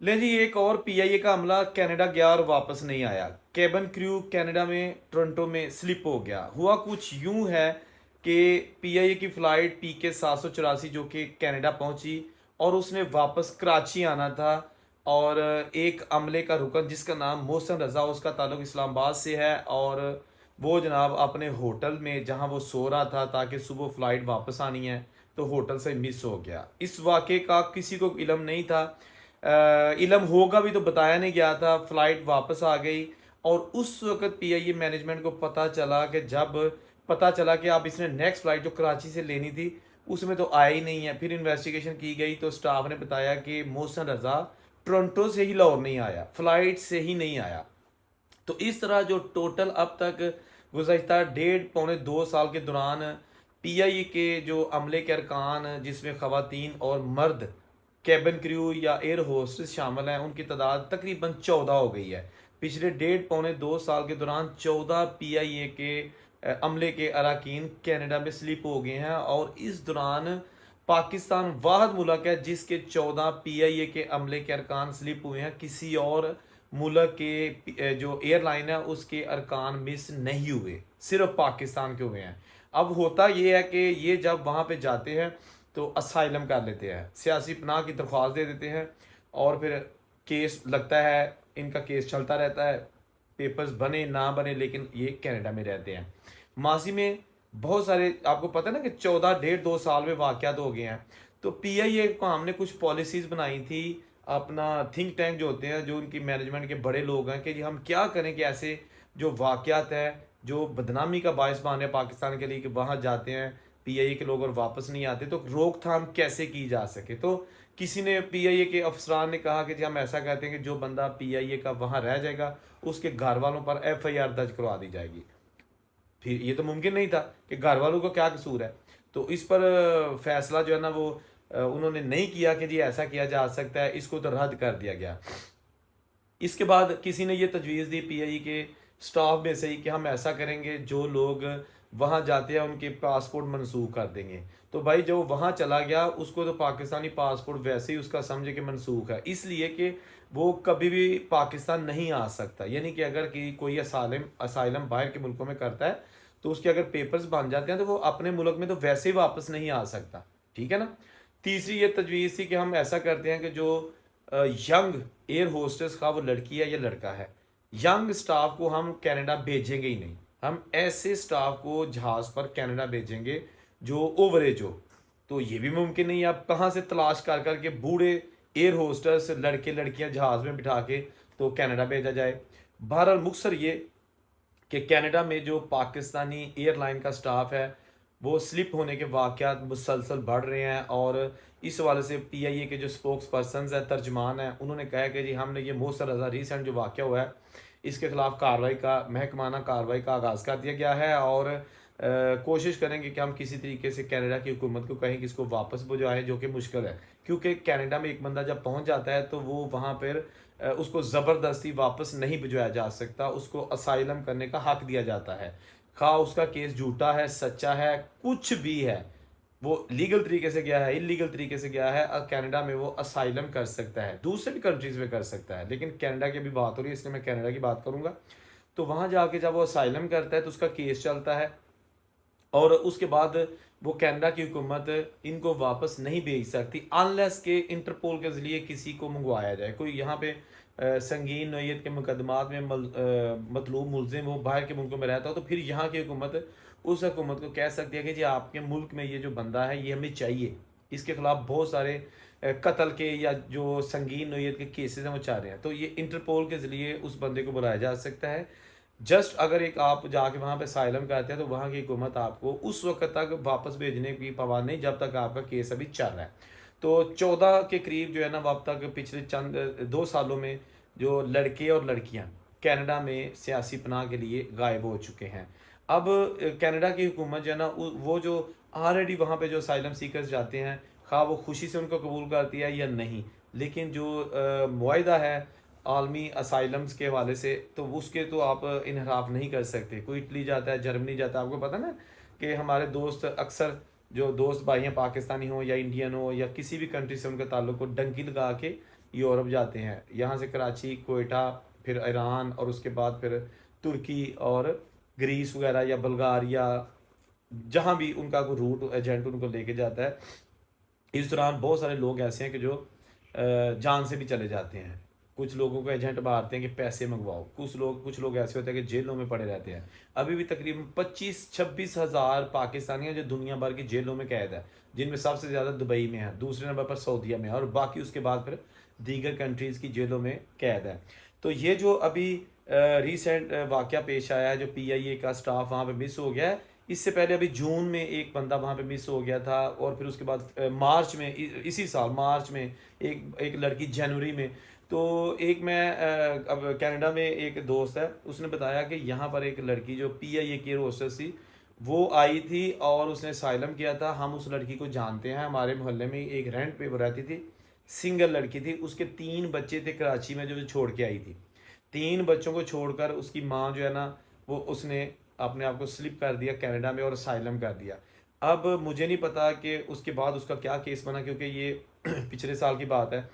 ले जी, एक और पीआईए का हमला, कनाडा गया और वापस नहीं आया। केबिन क्रू कनाडा में टोरंटो में स्लिप हो गया। हुआ कुछ यूं है कि पीआईए की फ्लाइट पीके 784 जो कि कनाडा पहुंची और उसने वापस कराची आना था। और एक अमले का रुकन जिसका नाम मोहसन रजा, उसका ताल्लुक इस्लामाबाद से है, और वो जनाब अपने होटल में जहां वो सो रहा था ताकि सुबह फ्लाइट वापस आनी है, तो होटल से मिस हो गया। इस वाक़े का किसी को इल्म नहीं था। इल्म होगा भी तो बताया नहीं गया था। फ्लाइट वापस आ गई और उस वक्त पीआईए मैनेजमेंट को पता चला कि जब पता चला कि अब इसने नेक्स्ट फ्लाइट जो कराची से लेनी थी उसमें तो आया ही नहीं है। फिर इन्वेस्टिगेशन की गई तो स्टाफ ने बताया कि मोहसन रजा टोरंटो से ही लाहौर नहीं आया, फ्लाइट से ही नहीं आया। तो इस तरह जो टोटल अब तक गुज़श्ता 1.5 पौने 2 साल के दौरान पीआईए के जो अमले के अरकान, जिसमें ख़वातीन और मर्द कैबिन क्रू या एयर होस्टेस शामिल हैं, उनकी तादाद तकरीबन 14 हो गई है। पिछले 1.5 पौने 2 साल के दौरान 14 पीआईए के अमले के अरकान कनाडा में स्लिप हो गए हैं। और इस दौरान पाकिस्तान वाहद मुल्क है जिसके 14 पीआईए के अमले के अरकान स्लिप हुए हैं। किसी और मुल्क के जो एयरलाइन है उसके अरकान मिस नहीं हुए, सिर्फ पाकिस्तान के हुए हैं। अब होता ये है कि ये जब वहाँ पे जाते हैं तो असाइलम कर लेते हैं, सियासी पनाह की दरख्वास्त दे देते हैं, और फिर केस लगता है, इनका केस चलता रहता है, पेपर्स बने ना बने, लेकिन ये कनाडा में रहते हैं। माजी में बहुत सारे, आपको पता है ना कि 14 1.5 2 साल में वाक़यात हो गए हैं। तो पीआईए को हमने कुछ पॉलिसीज़ बनाई थी, अपना थिंक टैंक जो होते हैं, जो उनकी मैनेजमेंट के बड़े लोग हैं, कि जी हम क्या करें कि ऐसे जो वाक़यात हैं जो बदनामी का बायस बने पाकिस्तान के लिए, कि वहाँ जाते हैं पीआईए के लोग और वापस नहीं आते, तो रोकथाम कैसे की जा सके। तो किसी ने पीआईए के अफसरान ने कहा कि जी हम ऐसा कहते हैं कि जो बंदा पीआईए का वहाँ रह जाएगा उसके घर वालों पर एफआईआर दर्ज करवा दी जाएगी। फिर ये तो मुमकिन नहीं था कि घर वालों को क्या कसूर है। तो इस पर फैसला जो है ना वो उन्होंने नहीं किया कि जी ऐसा किया जा सकता है, इसको तो रद्द कर दिया गया। इसके बाद किसी ने ये तजवीज़ दी पीआई के स्टाफ में से ही कि हम ऐसा करेंगे, जो लोग वहाँ जाते हैं उनके पासपोर्ट मनसूख कर देंगे। तो भाई जो वहाँ चला गया उसको तो पाकिस्तानी पासपोर्ट वैसे ही उसका समझे कि मनसूख है, इसलिए कि वो कभी भी पाकिस्तान नहीं आ सकता। यानी कि अगर कि कोई असाइलम असाइलम बाहर के मुल्कों में करता है तो उसके अगर पेपर्स बन जाते हैं तो वो अपने मुल्क में तो वैसे ही वापस नहीं आ सकता। ठीक है ना। तीसरी ये तजवीज़ थी कि हम ऐसा करते हैं कि जो यंग एयर होस्टेस का, वो लड़की है या लड़का है, यंग स्टाफ को हम कनाडा भेजेंगे ही नहीं। हम ऐसे स्टाफ को जहाज़ पर कनाडा भेजेंगे जो ओवर एज हो। तो ये भी मुमकिन नहीं है। आप कहाँ से तलाश कर कर के बूढ़े एयर होस्टेस लड़के लड़कियां जहाज़ में बिठा के तो कनाडा भेजा जाए। बहरहाल मुक्सर ये कि कनाडा में जो पाकिस्तानी एयरलाइन का स्टाफ है वो स्लिप होने के वाक़यात मुसलसल बढ़ रहे हैं। और इस हवाले से पीआईए के जो स्पोक्स पर्सन है, तर्जमान है, उन्होंने कहा कि जी हमने ये मोहसन रज़ा रिसेंट जो वाक़या हुआ है इसके ख़िलाफ़ कार्रवाई का, महकमाना कार्रवाई का आगाज़ कर दिया गया है। और कोशिश करेंगे कि हम किसी तरीके से कनाडा की हुकूमत को कहें कि इसको वापस भिजवाएं, जो कि मुश्किल है, क्योंकि कनाडा में एक बंदा जब पहुंच जाता है तो वो वहाँ पर उसको ज़बरदस्ती वापस नहीं भिजवाया जा सकता, उसको असाइलम करने का हक दिया जाता है। खा उसका केस झूठा है, सच्चा है, कुछ भी है, वो लीगल तरीके से गया है, इलीगल तरीके से गया है, कनाडा में वो असाइलम कर सकता है, दूसरे भी कंट्रीज़ में कर सकता है, लेकिन कनाडा की अभी बात हो रही है इसलिए मैं कनाडा की बात करूँगा। तो वहाँ जाके जब वो असाइलम करता है तो उसका केस चलता है, और उसके बाद वो कनाडा की हुकूमत इनको वापस नहीं भेज सकती अनलेस के इंटरपोल के ज़रिए किसी को मंगवाया जाए। कोई यहाँ पे संगीन नौयत के मुकदमात में मतलूब मुलजिम वो बाहर के मुल्कों में रहता हो, तो फिर यहाँ की हुकूमत उस हुकूमत को कह सकती है कि जी आपके मुल्क में ये जो बंदा है ये हमें चाहिए, इसके ख़िलाफ़ बहुत सारे कत्ल के या जो संगीन नौयत के केसेस हैं वो चाह रहे हैं। तो ये इंटरपोल के ज़रिए उस बंदे को बुलाया जा सकता है। जस्ट अगर एक आप जाके वहाँ पे साइलम करते हैं तो वहाँ की हुकूमत आपको उस वक्त तक वापस भेजने की पाबंद नहीं जब तक आपका केस अभी चल रहा है। तो 14 के करीब जो है ना अब तक पिछले चंद 2 सालों में जो लड़के और लड़कियाँ कनाडा में सियासी पनाह के लिए गायब हो चुके हैं। अब कनाडा की हुकूमत जो है ना वो जो ऑलरेडी वहाँ पे जो साइलम सीकर्स जाते हैं, खा वो खुशी से उनको कबूल करती है या नहीं, लेकिन जो मुआहिदा है आलमी असाइलम्स के हवाले से तो उसके तो आप इनहराफ नहीं कर सकते। कोई इटली जाता है, जर्मनी जाता है, आपको पता ना कि हमारे दोस्त अक्सर जो दोस्त भाई हैं पाकिस्तानी हो या इंडियन हो या किसी भी कंट्री से उनका ताल्लुक हो, डंकी लगा के यूरोप जाते हैं, यहाँ से कराची, कोयटा, फिर ईरान और उसके बाद फिर तुर्की और ग्रीस वगैरह या बल्गारिया, जहाँ भी उनका कोई रूट एजेंट उनको लेके जाता है। इस दौरान बहुत सारे लोग ऐसे हैं कि जो जान से भी चले जाते हैं। कुछ लोगों को एजेंट मारते हैं कि पैसे मंगवाओ, कुछ लोग ऐसे होते हैं कि जेलों में पड़े रहते हैं। अभी भी तकरीबन 25-26 हज़ार पाकिस्तानी हैं जो दुनिया भर की जेलों में कैद है, जिनमें सबसे ज़्यादा दुबई में है, दूसरे नंबर पर सऊदीया में है, और बाकी उसके बाद फिर दीगर कंट्रीज़ की जेलों में कैद है। तो ये जो अभी रिसेंट वाक़या पेश आया है, जो PIA का स्टाफ वहाँ पे मिस हो गया है, इससे पहले अभी जून में एक बंदा वहाँ पे मिस हो गया था, और फिर उसके बाद मार्च में, इसी साल मार्च में एक एक लड़की जनवरी में। तो एक मैं अब कनाडा में एक दोस्त है, उसने बताया कि यहाँ पर एक लड़की जो PIA की होस्टेस थी, वो आई थी और उसने साइलम किया था। हम उस लड़की को जानते हैं, हमारे मोहल्ले में एक रेंट पे वो रहती थी, सिंगल लड़की थी, उसके 3 बच्चे थे कराची में जो छोड़ के आई थी। 3 बच्चों को छोड़कर उसकी माँ जो है ना, वो उसने अपने आप को स्लिप कर दिया कनाडा में और असाइलम कर दिया। अब मुझे नहीं पता कि उसके बाद उसका क्या केस बना, क्योंकि ये पिछले साल की बात है।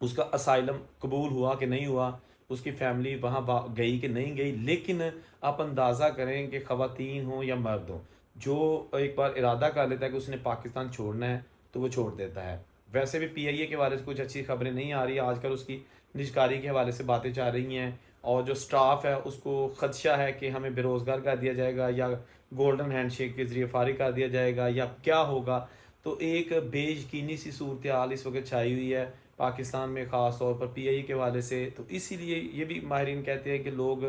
उसका असाइलम कबूल हुआ कि नहीं हुआ, उसकी फैमिली वहाँ गई कि नहीं गई, लेकिन आप अंदाज़ा करें कि ख़वातीन हो या मर्द हो, जो एक बार इरादा कर लेता है कि उसने पाकिस्तान छोड़ना है तो वो छोड़ देता है। वैसे भी PIA के हवाले से कुछ अच्छी खबरें नहीं आ रही आजकल, उसकी निजकारी के हवाले से बातें चल रही हैं, और जो स्टाफ है उसको खदशा है कि हमें बेरोज़गार कर दिया जाएगा, या गोल्डन हैंडशेक के ज़रिए फारिग कर दिया जाएगा, या क्या होगा। तो एक बेयकीनी सी सूरत हाल इस वक्त छाई हुई है पाकिस्तान में, ख़ास तौर पर PIA के हवाले से। तो इसीलिए ये भी माहिरीन कहते हैं कि लोग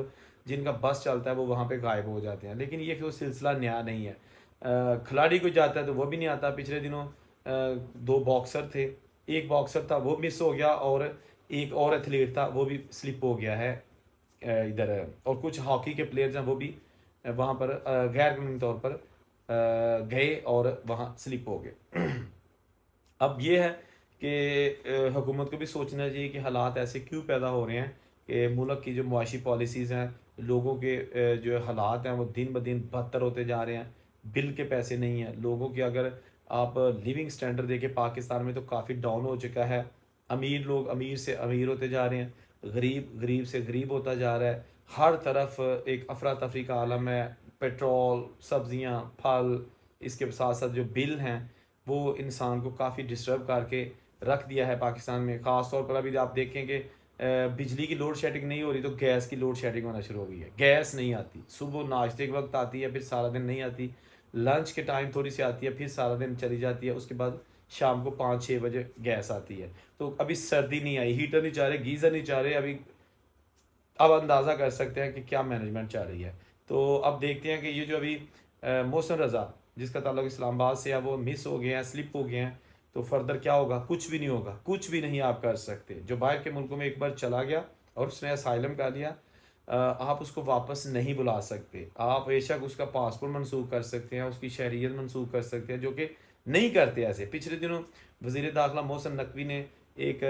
जिनका बस चलता है वो वहाँ पे गायब हो जाते हैं, लेकिन ये कोई सिलसिला नया नहीं है। खिलाड़ी कोई जाता है तो वो भी नहीं आता। पिछले दिनों 2 बॉक्सर थे, एक बॉक्सर था वो मिस हो गया, और एक और एथलीट था वो भी स्लिप हो गया है इधर। और कुछ हॉकी के प्लेयर्स हैं वो भी वहाँ पर गैर कानूनी तौर पर गए और वहाँ स्लिप हो गए। अब ये है कि हुकूमत को भी सोचना चाहिए कि हालात ऐसे क्यों पैदा हो रहे हैं, कि मुल्क की जो मुआशी पॉलिसीज़ हैं, लोगों के जो हालात हैं वो दिन ब दिन बदतर होते जा रहे हैं। बिल के पैसे नहीं हैं लोगों के, अगर आप लिविंग स्टैंडर्ड देखें पाकिस्तान में तो काफ़ी डाउन हो चुका है। अमीर लोग अमीर से अमीर होते जा रहे हैं, गरीब गरीब से गरीब होता जा रहा है। हर तरफ एक अफरा तफरी का आलम है। पेट्रोल, सब्जियां, फल, इसके साथ साथ जो बिल हैं वो इंसान को काफ़ी डिस्टर्ब करके रख दिया है पाकिस्तान में। ख़ास तौर पर अभी आप देखें कि बिजली की लोड शेडिंग नहीं हो रही तो गैस की लोड शेडिंग होना शुरू हो गई है। गैस नहीं आती, सुबह नाश्ते के वक्त आती है, फिर सारा दिन नहीं आती, लंच के टाइम थोड़ी सी आती है, फिर सारा दिन चली जाती है, उसके बाद शाम को 5-6 बजे गैस आती है। तो अभी सर्दी नहीं आई, हीटर नहीं चाह रहे, गीज़र नहीं चाह रहे, अभी अब अंदाज़ा कर सकते हैं कि क्या मैनेजमेंट चाह रही है। तो अब देखते हैं कि ये जो अभी मोहसिन रज़ा जिसका ताल्लुक इस्लामाबाद से है वो मिस हो गए हैं, स्लिप हो गए हैं, तो फर्दर क्या होगा? कुछ भी नहीं होगा, कुछ भी नहीं आप कर सकते। जो बाहर के मुल्कों में एक बार चला गया और उसने असाइलम कर लिया, आप उसको वापस नहीं बुला सकते। आप बेशक उसका पासपोर्ट मनसूख कर सकते हैं, उसकी शहरियत मनसूख कर सकते हैं, जो कि नहीं करते ऐसे। पिछले दिनों वज़ीर दाखिला मोहसिन नकवी ने एक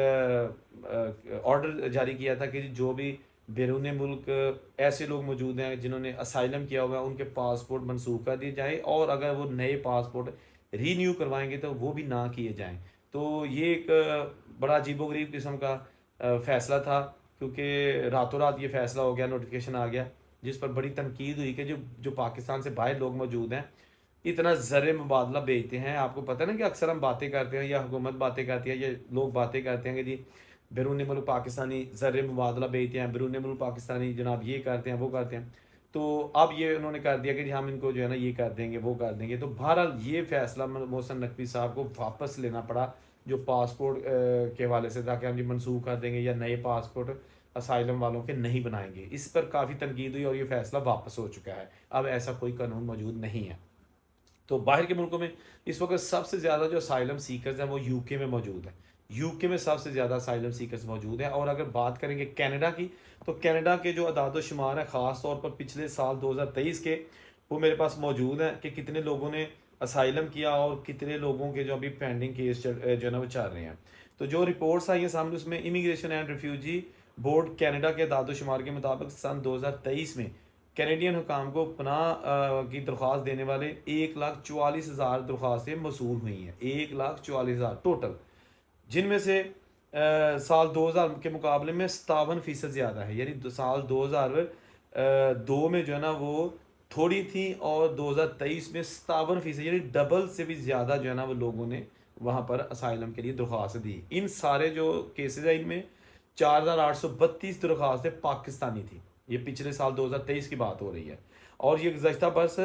ऑर्डर जारी किया था कि जो भी बैरून मुल्क ऐसे लोग मौजूद हैं जिन्होंने असाइलम किया हुआ है उनके पासपोर्ट मनसूख कर दिए जाएँ, और अगर वो नए पासपोर्ट रीन्यू करवाएंगे तो वो भी ना किए जाएं। तो ये एक बड़ा अजीबोगरीब किस्म का फ़ैसला था, क्योंकि रातों रात ये फ़ैसला हो गया, नोटिफिकेशन आ गया, जिस पर बड़ी तनकीद हुई कि जो जो पाकिस्तान से बाहर लोग मौजूद हैं इतना ज़र मुबादला भेजते हैं। आपको पता है ना कि अक्सर हम बातें करते हैं या हुकूमत बातें करती है या लोग बातें करते हैं कि जी बैरून मुल्क पाकिस्तानी ज़र मुबादला भेजते हैं, बैरून मुल्क पाकिस्तानी जनाब ये करते हैं वो करते हैं। तो अब ये उन्होंने कर दिया कि जी हम इनको जो है ना ये कर देंगे वो कर देंगे। तो बहरहाल ये फ़ैसला मोहसिन नकवी साहब को वापस लेना पड़ा जो पासपोर्ट के हवाले से था कि हम जी मनसूख कर देंगे या नए पासपोर्ट असाइलम वालों के नहीं बनाएंगे। इस पर काफ़ी तनकीद हुई और ये फ़ैसला वापस हो चुका है। अब ऐसा कोई कानून मौजूद नहीं है। तो बाहर के मुल्कों में इस वक्त सबसे ज़्यादा जो असाइलम सीकर्स हैं वो यूके में मौजूद है। यूके में सबसे ज़्यादा असाइलम सीकर्स मौजूद हैं। और अगर बात करेंगे कनाडा की, तो कनाडा के जो अदाद शुमार हैं ख़ास तौर पर पिछले साल 2023 के, वो मेरे पास मौजूद हैं कि कितने लोगों ने असाइलम किया और कितने लोगों के जो अभी पेंडिंग केस जो है ना वो चल रहे हैं। तो जो रिपोर्ट्स आई हैं सामने उसमें immigration and refugee board Canada के अदाद शुमार के मुताबिक सन 2023 में कैनेडियन हुकाम को पनाह की दरख्वास्त देने वाले 1,44,000 दरख्वास्तें मसूल हुई हैं। 1,44,000 टोटल, जिनमें से साल 2000 के मुकाबले में 57% ज़्यादा है, यानी साल 2002 में जो है ना वो थोड़ी थी, और 2023 में 57%, यानी डबल से भी ज़्यादा जो है ना वो लोगों ने वहाँ पर असाइलम के लिए दरख्वास्त दी। इन सारे जो केसेज है इनमें 4832 दरख्वास्तें पाकिस्तानी थी। ये पिछले साल 2023 की बात हो रही है, और ये गुज़श्ता बरस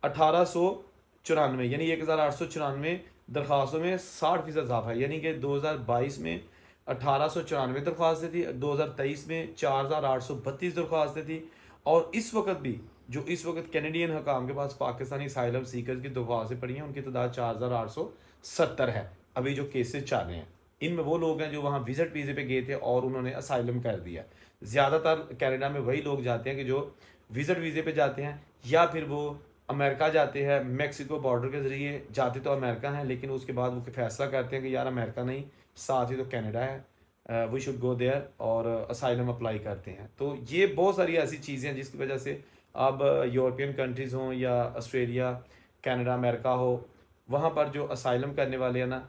1894, यानी 1894 दरख्वास्तों में 60% इजाफा है, यानी कि 2022 में 1894 दरख्वास्तें थी, 2023 में 4832 दरख्वास्तें थी। और इस वक्त भी जो इस वक्त कैनेडियन हकाम के पास पाकिस्तानी साइलम सीकर्स की दरख्वास्तें पड़ी हैं, उनकी तादाद 4870 है। अभी जो केसेस चल रहे हैं इनमें वो लोग हैं जो वहाँ विजिट वीज़े पे गए थे और उन्होंने असाइलम कर दिया। ज़्यादातर कनाडा में वही लोग जाते हैं कि जो विजिट वीज़े पे जाते हैं, या फिर वो अमेरिका जाते हैं, मैक्सिको बॉर्डर के ज़रिए जाते तो अमेरिका हैं, लेकिन उसके बाद वो फैसला करते हैं कि यार अमेरिका नहीं, साथ ही तो कनाडा है, वी शुड गो देयर, और असाइलम अप्लाई करते हैं। तो ये बहुत सारी ऐसी चीज़ें हैं जिसकी वजह से अब यूरोपियन कंट्रीज़ हों या ऑस्ट्रेलिया, कनाडा, अमेरिका हो, वहाँ पर जो असाइलम करने वाले हैं ना,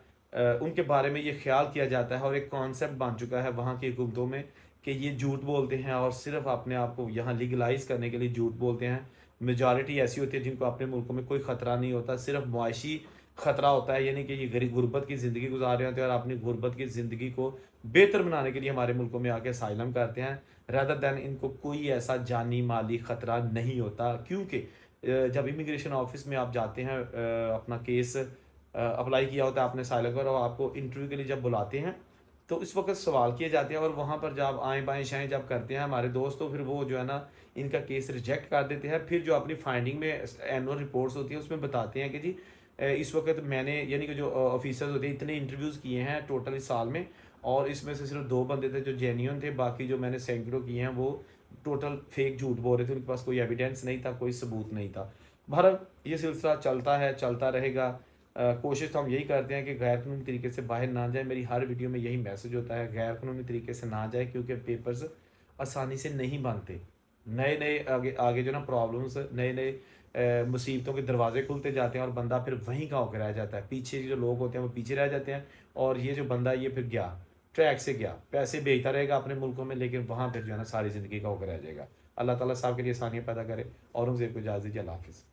उनके बारे में ये ख्याल किया जाता है, और एक कॉन्सेप्ट बन चुका है वहाँ की हुकूमतों में कि ये झूठ बोलते हैं और सिर्फ अपने आप को यहाँ लीगलाइज करने के लिए झूठ बोलते हैं। मेजॉरिटी ऐसी होती है जिनको अपने मुल्कों में कोई ख़तरा नहीं होता, सिर्फ मुआशी ख़तरा होता है, यानी कि ये गरीब गुर्बत की ज़िंदगी गुजार रहे होते हैं और अपनी गुर्बत की ज़िंदगी को बेहतर बनाने के लिए हमारे मुल्कों में आके असाइलम करते हैं, रदर दैन इनको कोई ऐसा जानी माली ख़तरा नहीं होता। क्योंकि जब इमिग्रेशन ऑफिस में आप जाते हैं, अपना केस अप्लाई किया होता है आपने असाइलम का, और आपको इंटरव्यू के लिए जब बुलाते हैं तो इस वक्त सवाल किए जाते हैं, और वहाँ पर जब आएँ बाएँ शाएँ जब करते हैं हमारे दोस्त, तो फिर वो जो है ना इनका केस रिजेक्ट कर देते हैं। फिर जो अपनी फाइंडिंग में एनुअल रिपोर्ट्स होती है उसमें बताते हैं कि जी इस वक्त मैंने, यानी कि जो ऑफिसर्स होते हैं, इतने इंटरव्यूज़ किए हैं टोटल इस साल में, और इसमें से सिर्फ 2 बंदे थे जो जेन्युइन थे, बाकी जो मैंने सैकड़ों किए हैं वो टोटल फेक झूठ बोल रहे थे, उनके पास कोई एविडेंस नहीं था, कोई सबूत नहीं था। बहरहाल ये सिलसिला चलता है, चलता रहेगा। कोशिश तो हम यही करते हैं कि गैर कानूनी तरीके से बाहर ना जाए। मेरी हर वीडियो में यही मैसेज होता है, गैर कानूनी तरीके से ना जाए, क्योंकि पेपर्स आसानी से नहीं बनते। नए नए आगे आगे जो ना प्रॉब्लम्स, नए नए मुसीबतों के दरवाजे खुलते जाते हैं, और बंदा फिर वहीं का होकर रह जाता है। पीछे जो लोग होते हैं वो पीछे रह जाते हैं, और ये जो बंदा ये फिर गया, ट्रैक से गया, पैसे भेजता रहेगा अपने मुल्कों में, लेकिन वहाँ फिर जो है ना सारी ज़िंदगी का होकर रह जाएगा। अल्लाह ताला साहब के लिए आसानियाँ पैदा करे। औरंगज़ेब को इजाज़त दीजिए। अल्लाह हाफ़िज़।